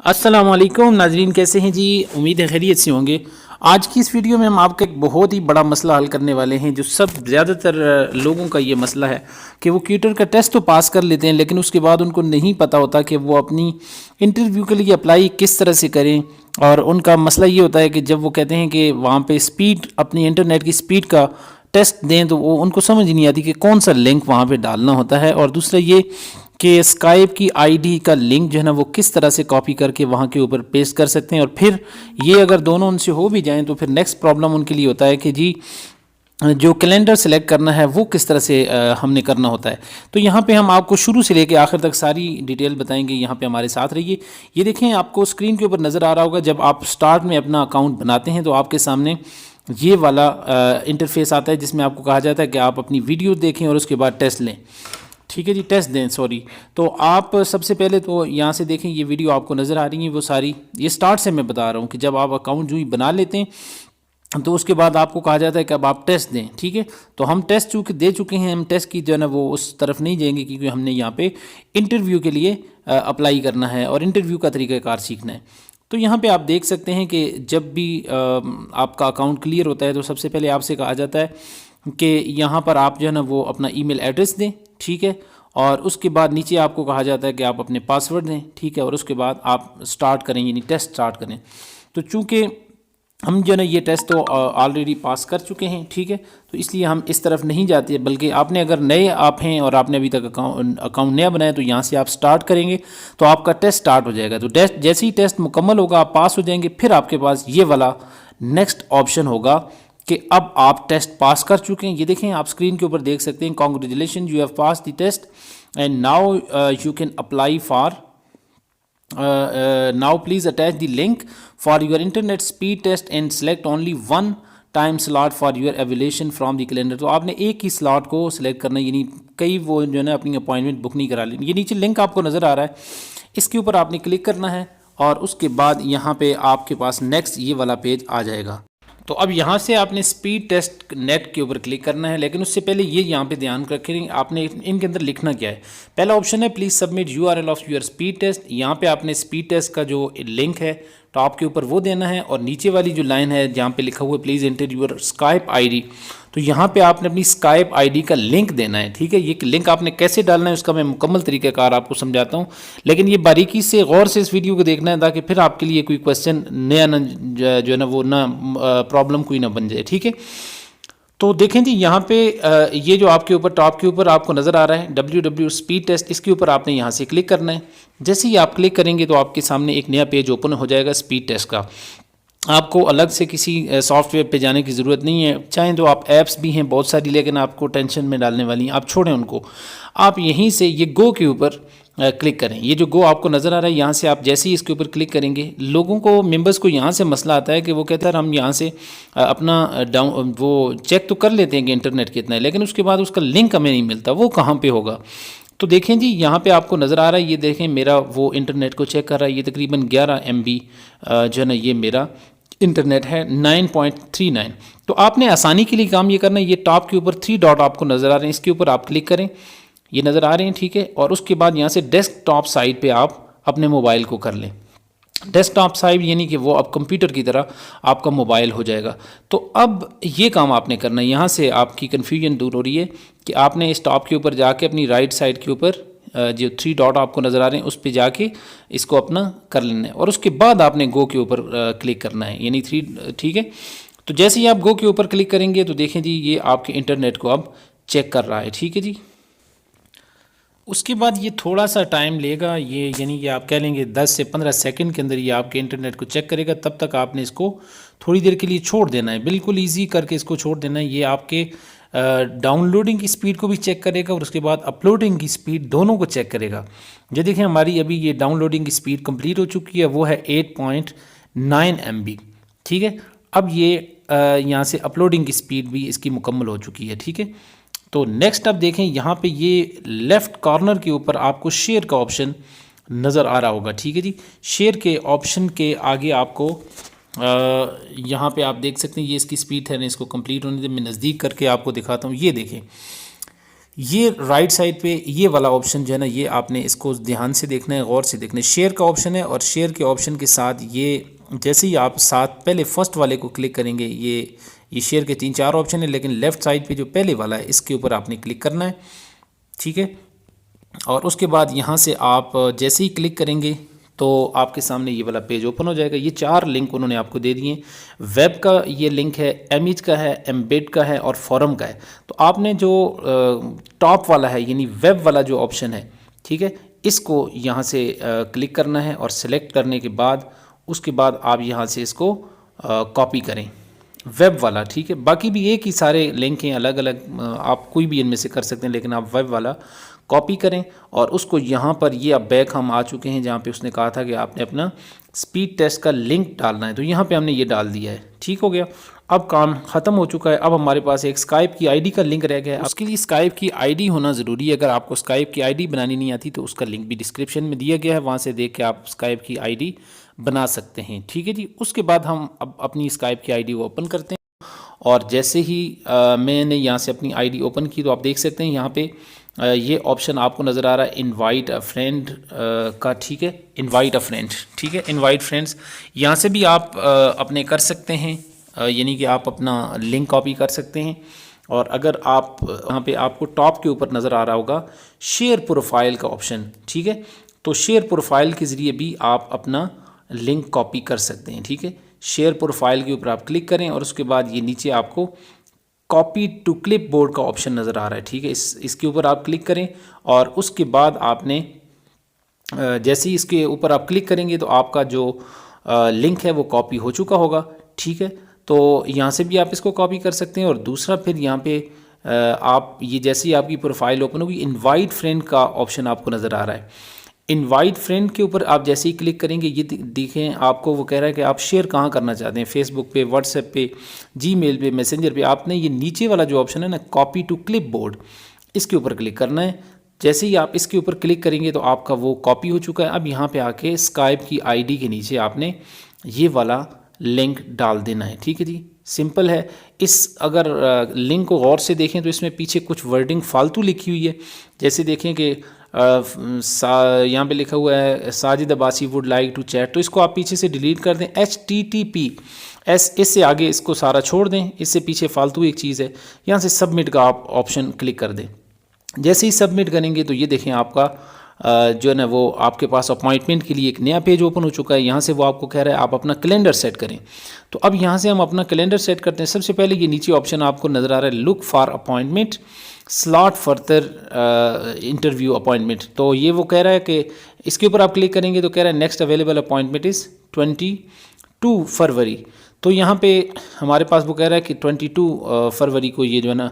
अस्सलाम वालेकुम नाजरीन, कैसे हैं जी। उम्मीद है खैरियत से होंगे। आज की इस वीडियो में हम आपका एक बहुत ही बड़ा मसला हल करने वाले हैं, जो सब ज़्यादातर लोगों का ये मसला है कि वो क्यूटर का टेस्ट तो पास कर लेते हैं, लेकिन उसके बाद उनको नहीं पता होता कि वो अपनी इंटरव्यू के लिए अप्लाई किस तरह से करें। और उनका मसला ये होता है कि जब वो कहते हैं कि वहाँ पे स्पीड, अपनी इंटरनेट की स्पीड का टेस्ट दें, तो वो उनको समझ नहीं आती कि कौन सा लिंक वहाँ पे डालना होता है। और दूसरा ये कि स्काइप की आईडी का लिंक जो है ना, वो किस तरह से कॉपी करके वहाँ के ऊपर पेस्ट कर सकते हैं। और फिर ये अगर दोनों उनसे हो भी जाएं, तो फिर नेक्स्ट प्रॉब्लम उनके लिए होता है कि जी जो कैलेंडर सेलेक्ट करना है वो किस तरह से हमने करना होता है। तो यहाँ पे हम आपको शुरू से लेकर आखिर तक सारी डिटेल बताएंगे। यहाँ पे हमारे साथ रहिए। ये देखें, आपको स्क्रीन के ऊपर नज़र आ रहा होगा, जब आप स्टार्ट में अपना अकाउंट बनाते हैं तो आपके सामने ये वाला इंटरफेस आता है, जिसमें आपको कहा जाता है कि आप अपनी वीडियो देखें और उसके बाद टेस्ट लें। ठीक है जी, टेस्ट दें, सॉरी। तो आप सबसे पहले तो यहाँ से देखें, ये वीडियो आपको नज़र आ रही है वो सारी। ये स्टार्ट से मैं बता रहा हूँ कि जब आप अकाउंट जो ही बना लेते हैं तो उसके बाद आपको कहा जाता है कि अब आप टेस्ट दें। ठीक है, तो हम टेस्ट चूँकि दे चुके हैं, हम टेस्ट की जो है ना वो उस तरफ नहीं जाएंगे, क्योंकि हमने यहाँ पे इंटरव्यू के लिए अप्लाई करना है और इंटरव्यू का तरीक़ाकार सीखना है। तो यहाँ पे आप देख सकते हैं कि जब भी आपका अकाउंट क्लियर होता है तो सबसे पहले आपसे कहा जाता है कि यहाँ पर आप जो है ना वो अपना ईमेल एड्रेस दें। ठीक है, और उसके बाद नीचे आपको कहा जाता है कि आप अपने पासवर्ड दें। ठीक है, और उसके बाद आप स्टार्ट करें, यानी टेस्ट स्टार्ट करें। तो चूँकि हम जो है ना ये टेस्ट तो ऑलरेडी पास कर चुके हैं, ठीक है, तो इसलिए हम इस तरफ नहीं जाते, बल्कि आपने अगर नए आप हैं और आपने अभी तक अकाउंट नया बनाया तो यहाँ से आप स्टार्ट करेंगे तो आपका टेस्ट स्टार्ट हो जाएगा। तो टेस्ट जैसे ही टेस्ट मुकम्मल होगा, आप पास हो जाएंगे, फिर आपके पास ये वाला नेक्स्ट ऑप्शन होगा कि अब आप टेस्ट पास कर चुके हैं। ये देखें, आप स्क्रीन के ऊपर देख सकते हैं, congratulation you have pass the test and now you can apply for now please attach the link for your internet speed test and select only one time slot for your evolution from the calendar. तो आपने एक ही slot को select करना है, यानी कई वो जो है ना अपनी अपॉइंटमेंट बुक नहीं करा लेनी। ये नीचे लिंक आपको नज़र आ रहा है, इसके ऊपर आपने क्लिक करना है और उसके बाद यहाँ पे आपके पास नेक्स्ट ये वाला पेज आ जाएगा। तो अब यहाँ से आपने स्पीड टेस्ट नेट के ऊपर क्लिक करना है, लेकिन उससे पहले ये यहाँ पे ध्यान रखें, आपने इनके अंदर लिखना क्या है। पहला ऑप्शन है please submit URL of your speed test. यहाँ पे आपने स्पीड टेस्ट का जो लिंक है टॉप के ऊपर वो देना है, और नीचे वाली जो लाइन है जहाँ पे लिखा हुआ है please enter your Skype ID, तो यहाँ पे आपने अपनी स्काइप आईडी का लिंक देना है। ठीक है, ये लिंक आपने कैसे डालना है उसका मैं मुकम्मल तरीक़ाकार आपको समझाता हूँ, लेकिन ये बारीकी से गौर से इस वीडियो को देखना है, ताकि फिर आपके लिए कोई क्वेश्चन नया न जो है ना वो ना प्रॉब्लम कोई ना बन जाए। ठीक है, तो देखें जी, यहाँ पे ये जो आपके ऊपर टॉप के ऊपर आपको नज़र आ रहा है WW स्पीड टेस्ट, इसके ऊपर आपने यहाँ से क्लिक करना है। जैसे ही आप क्लिक करेंगे तो आपके सामने एक नया पेज ओपन हो जाएगा स्पीड टेस्ट का। आपको अलग से किसी सॉफ्टवेयर पे जाने की ज़रूरत नहीं है, चाहे तो आप ऐप्स भी हैं बहुत सारी, लेकिन आपको टेंशन में डालने वाली हैं, आप छोड़ें उनको। आप यहीं से ये गो के ऊपर क्लिक करें। ये जो गो आपको नज़र आ रहा है, यहाँ से आप जैसे ही इसके ऊपर क्लिक करेंगे, लोगों को, मेंबर्स को यहाँ से मसला आता है कि वो कहता है हम यहाँ से अपना डाउन वो चेक तो कर लेते हैं कि इंटरनेट कितना है, लेकिन उसके बाद उसका लिंक हमें नहीं मिलता, वो कहाँ पर होगा। तो देखें जी, यहाँ पे आपको नज़र आ रहा है, ये देखें मेरा वो इंटरनेट को चेक कर रहा है, ये तकरीबन 11 MB जो है ना ये मेरा इंटरनेट है 9.39। तो आपने आसानी के लिए काम ये करना है, ये टॉप के ऊपर 3 डॉट आपको नज़र आ रहे हैं, इसके ऊपर आप क्लिक करें, ये नज़र आ रहे हैं, ठीक है, और उसके बाद यहाँ से डेस्कटॉप साइड पे आप अपने मोबाइल को कर लें। डेस्कटॉप साइड यानी कि वो अब कंप्यूटर की तरह आपका मोबाइल हो जाएगा। तो अब ये काम आपने करना है, यहाँ से आपकी कन्फ्यूजन दूर हो रही है कि आपने इस टॉप के ऊपर जाके अपनी राइट साइड के ऊपर जो 3 डॉट आपको नज़र आ रहे हैं उस पर जाके इसको अपना कर लेना है, और उसके बाद आपने गो के ऊपर क्लिक करना है, यानी 3। ठीक है, तो जैसे ही आप गो के ऊपर क्लिक करेंगे तो देखें जी ये आपके इंटरनेट को अब चेक कर रहा है। ठीक है जी, उसके बाद ये थोड़ा सा टाइम लेगा, ये यानी कि आप कह लेंगे 10 से 15 सेकंड के अंदर ये आपके इंटरनेट को चेक करेगा। तब तक आपने इसको थोड़ी देर के लिए छोड़ देना है, बिल्कुल ईजी करके इसको छोड़ देना है। ये आपके डाउनलोडिंग की स्पीड को भी चेक करेगा और उसके बाद अपलोडिंग की स्पीड, दोनों को चेक करेगा। ये देखें, हमारी अभी ये डाउनलोडिंग की स्पीड कंप्लीट हो चुकी है, वो है 8.9 MB। ठीक है, अब ये यहाँ से अपलोडिंग की स्पीड भी इसकी मुकम्मल हो चुकी है। ठीक है, तो नेक्स्ट अब देखें, यहाँ पे ये लेफ़्ट कॉर्नर के ऊपर आपको शेयर का ऑप्शन नज़र आ रहा होगा। ठीक है जी, शेयर के ऑप्शन के आगे आपको यहाँ पे आप देख सकते हैं, ये इसकी स्पीड है ना, इसको कंप्लीट होने से मैं नज़दीक करके आपको दिखाता हूँ। ये देखें, ये राइट साइड पे ये वाला ऑप्शन जो है ना, ये आपने इसको ध्यान से देखना है, गौर से देखना है। शेयर का ऑप्शन है और शेयर के ऑप्शन के साथ ये जैसे ही आप साथ पहले फर्स्ट वाले को क्लिक करेंगे, ये शेयर के 3-4 ऑप्शन है, लेकिन लेफ़्ट साइड पे जो पहले वाला है इसके ऊपर आपने क्लिक करना है, ठीक है। और उसके बाद यहाँ से आप जैसे ही क्लिक करेंगे तो आपके सामने ये वाला पेज ओपन हो जाएगा। ये 4 लिंक उन्होंने आपको दे दिए। वेब का ये लिंक है, इमेज का है, एम्बेड का है और फॉरम का है। तो आपने जो टॉप वाला है यानी वेब वाला जो ऑप्शन है, ठीक है, इसको यहाँ से क्लिक करना है और सेलेक्ट करने के बाद उसके बाद आप यहाँ से इसको कॉपी करें, वेब वाला, ठीक है। बाकी भी एक ही सारे लिंक हैं अलग अलग, आप कोई भी इनमें से कर सकते हैं, लेकिन आप वेब वाला कॉपी करें और उसको यहाँ पर ये अब बैक हम आ चुके हैं जहाँ पे उसने कहा था कि आपने अपना स्पीड टेस्ट का लिंक डालना है, तो यहाँ पे हमने ये डाल दिया है, ठीक हो गया। अब काम ख़त्म हो चुका है। अब हमारे पास एक स्काइप की आईडी का लिंक रह गया है। उसके लिए स्काइप की आईडी होना ज़रूरी है। अगर आपको स्काइप की आईडी बनानी नहीं आती तो उसका लिंक भी डिस्क्रिप्शन में दिया गया है, वहाँ से देख के आप स्काइप की आईडी बना सकते हैं, ठीक है जी। उसके बाद हम अब अपनी स्काइप की आईडी ओपन करते हैं और जैसे ही मैंने यहाँ से अपनी आईडी ओपन की तो आप देख सकते हैं यहाँ पे ये ऑप्शन आपको नज़र आ रहा है इनवाइट अ फ्रेंड का, ठीक है, इनवाइट अ फ्रेंड, ठीक है, इनवाइट फ्रेंड्स। यहाँ से भी आप अपने कर सकते हैं, यानी कि आप अपना लिंक कॉपी कर सकते हैं। और अगर आप यहाँ पे आपको टॉप के ऊपर नज़र आ रहा होगा शेयर प्रोफाइल का ऑप्शन, ठीक है, तो शेयर प्रोफाइल के ज़रिए भी आप अपना लिंक कॉपी कर सकते हैं, ठीक है। शेयर प्रोफाइल के ऊपर आप क्लिक करें और उसके बाद ये नीचे आपको कॉपी टू क्लिप बोर्ड का ऑप्शन नज़र आ रहा है, ठीक है। इसके ऊपर आप क्लिक करें और उसके बाद आपने जैसे ही इसके ऊपर आप क्लिक करेंगे तो आपका जो लिंक है वो कॉपी हो चुका होगा, ठीक है। तो यहाँ से भी आप इसको कॉपी कर सकते हैं। और दूसरा फिर यहाँ पे आप ये जैसे ही आपकी प्रोफाइल ओपन होगी इनवाइट फ्रेंड का ऑप्शन आपको नज़र आ रहा है। इनवाइट फ्रेंड के ऊपर आप जैसे ही क्लिक करेंगे ये देखें आपको वो कह रहा है कि आप शेयर कहाँ करना चाहते हैं, फेसबुक पे, व्हाट्सएप पे, जीमेल पे, मैसेंजर पे। आपने ये नीचे वाला जो ऑप्शन है ना कॉपी टू क्लिप बोर्ड, इसके ऊपर क्लिक करना है। जैसे ही आप इसके ऊपर क्लिक करेंगे तो आपका वो कॉपी हो चुका है। अब यहाँ पे आके स्काइप की आईडी के नीचे आपने ये वाला लिंक डाल देना है, ठीक है जी, सिंपल है। इस अगर लिंक को गौर से देखें तो इसमें पीछे कुछ वर्डिंग फालतू लिखी हुई है। जैसे देखें कि यहाँ पे लिखा हुआ है Sajid Abbasi would like to chat, तो इसको आप पीछे से डिलीट कर दें। HTTP इससे आगे इसको सारा छोड़ दें, इससे पीछे फालतू एक चीज़ है। यहाँ से सबमिट का आप ऑप्शन क्लिक कर दें। जैसे ही सबमिट करेंगे तो ये देखें आपका जो है ना वो आपके पास अपॉइंटमेंट के लिए एक नया पेज ओपन हो चुका है। यहाँ से वो आपको कह रहा है आप अपना कैलेंडर सेट करें। तो अब यहाँ से हम अपना कैलेंडर सेट करते हैं। सबसे पहले ये नीचे ऑप्शन आपको नज़र आ रहा है look for appointment slot further interview appointment. तो ये वो कह रहा है कि इसके ऊपर आप क्लिक करेंगे तो कह रहा है नेक्स्ट अवेलेबल अपॉइंटमेंट इज़ 22 फरवरी। तो यहाँ पे हमारे पास वो कह रहा है कि 22 फरवरी को ये जो है ना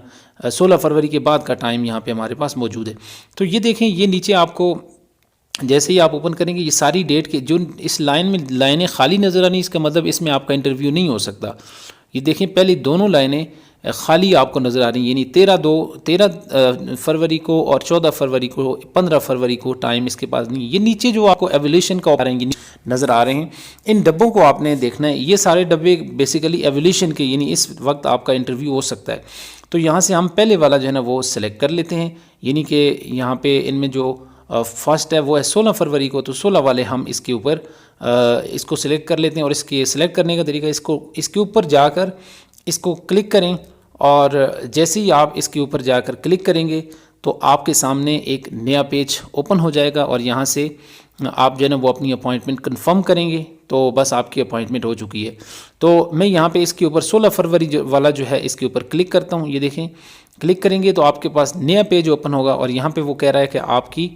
16 फरवरी के बाद का टाइम यहाँ पे हमारे पास मौजूद है। तो ये देखें ये नीचे आपको जैसे ही आप ओपन करेंगे ये सारी डेट के जो इस लाइन में लाइनें खाली नज़र आनी, इसका मतलब इसमें आपका इंटरव्यू नहीं हो सकता। ये देखें पहली दोनों लाइनें खाली आपको नज़र आ रही हैं, यानी 13 फरवरी को और 14 फरवरी को, 15 फरवरी को टाइम इसके पास नहीं। ये नीचे जो आपको एवोल्यूशन का नज़र आ रहे हैं, इन डब्बों को आपने देखना है। ये सारे डब्बे बेसिकली एवोल्यूशन के, यानी इस वक्त आपका इंटरव्यू हो सकता है। तो यहाँ से हम पहले वाला जो है ना वो सिलेक्ट कर लेते हैं, यानी कि यहाँ पे इनमें जो फर्स्ट है वो है 16 फरवरी को। तो 16 वाले हम इसके ऊपर इसको सिलेक्ट कर लेते हैं। और इसके सिलेक्ट करने का तरीका, इसके ऊपर जाकर इसको क्लिक करें और जैसे ही आप इसके ऊपर जाकर क्लिक करेंगे तो आपके सामने एक नया पेज ओपन हो जाएगा और यहाँ से आप जो है ना वो अपनी अपॉइंटमेंट कंफर्म करेंगे तो बस आपकी अपॉइंटमेंट हो चुकी है। तो मैं यहाँ पे इसके ऊपर 16 फरवरी वाला जो है इसके ऊपर क्लिक करता हूँ। ये देखें क्लिक करेंगे तो आपके पास नया पेज ओपन होगा और यहाँ पे वो कह रहा है कि आपकी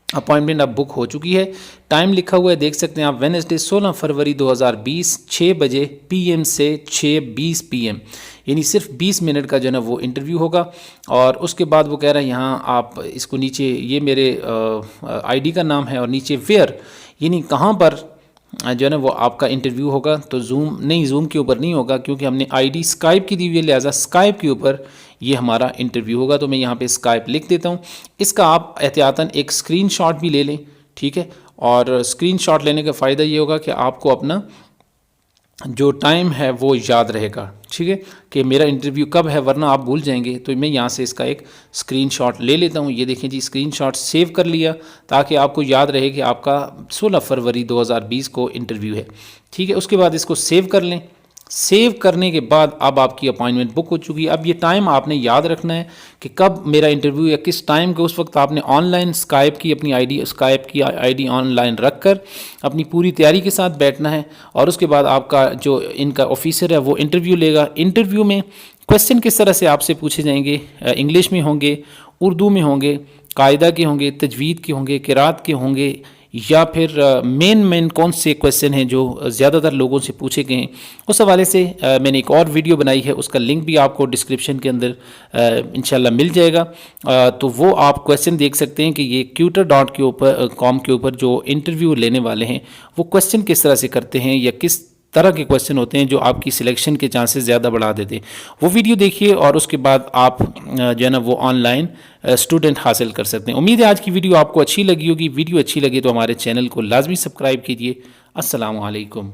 अपॉइंटमेंट अब बुक हो चुकी है। टाइम लिखा हुआ है देख सकते हैं आप, वेडनेसडे 16 फरवरी 2020 6 बजे PM से 6:20 PM, यानी सिर्फ 20 मिनट का जो है ना वो इंटरव्यू होगा। और उसके बाद वो कह रहा है यहाँ आप इसको नीचे, ये मेरे ID का नाम है और नीचे वेयर, यानी कहाँ पर जो है ना वो आपका इंटरव्यू होगा। तो जूम के ऊपर नहीं होगा क्योंकि हमने ID स्काइप की दी हुई है, लिहाजा स्काइप के ऊपर ये हमारा इंटरव्यू होगा। तो मैं यहाँ पे स्काइप लिख देता हूँ। इसका आप एहतियातन एक स्क्रीनशॉट भी ले लें, ठीक है। और स्क्रीनशॉट लेने का फ़ायदा ये होगा कि आपको अपना जो टाइम है वो याद रहेगा, ठीक है, कि मेरा इंटरव्यू कब है, वरना आप भूल जाएंगे। तो मैं यहाँ से इसका एक स्क्रीनशॉट ले लेता हूँ। ये देखें जी, स्क्रीनशॉट सेव कर लिया ताकि आपको याद रहे कि आपका 16 फरवरी 2020 को इंटरव्यू है, ठीक है। उसके बाद इसको सेव कर लें। सेव करने के बाद अब आपकी अपॉइंटमेंट बुक हो चुकी है। अब ये टाइम आपने याद रखना है कि कब मेरा इंटरव्यू या किस टाइम के, उस वक्त आपने ऑनलाइन स्काइप की अपनी आईडी ऑनलाइन रख कर अपनी पूरी तैयारी के साथ बैठना है। और उसके बाद आपका जो इनका ऑफिसर है वो इंटरव्यू लेगा। इंटरव्यू में क्वेश्चन किस तरह से आपसे पूछे जाएंगे, इंग्लिश में होंगे, उर्दू में होंगे, कायदा के होंगे, तजवीद के होंगे, किरात के होंगे, या फिर मेन कौन से क्वेश्चन हैं जो ज़्यादातर लोगों से पूछे गए हैं। उस हवाले से मैंने एक और वीडियो बनाई है, उसका लिंक भी आपको डिस्क्रिप्शन के अंदर इंशाल्लाह मिल जाएगा। तो वो आप क्वेश्चन देख सकते हैं कि ये tutor.com के ऊपर जो इंटरव्यू लेने वाले हैं वो क्वेश्चन किस तरह से करते हैं या किस तरह के क्वेश्चन होते हैं जो आपकी सिलेक्शन के चांसेस ज़्यादा बढ़ा देते हैं। वो वीडियो देखिए और उसके बाद आप जो है ना वो ऑनलाइन स्टूडेंट हासिल कर सकते हैं। उम्मीद है आज की वीडियो आपको अच्छी लगी होगी। वीडियो अच्छी लगी तो हमारे चैनल को लाजमी सब्सक्राइब कीजिए। अस्सलामु अलैकुम।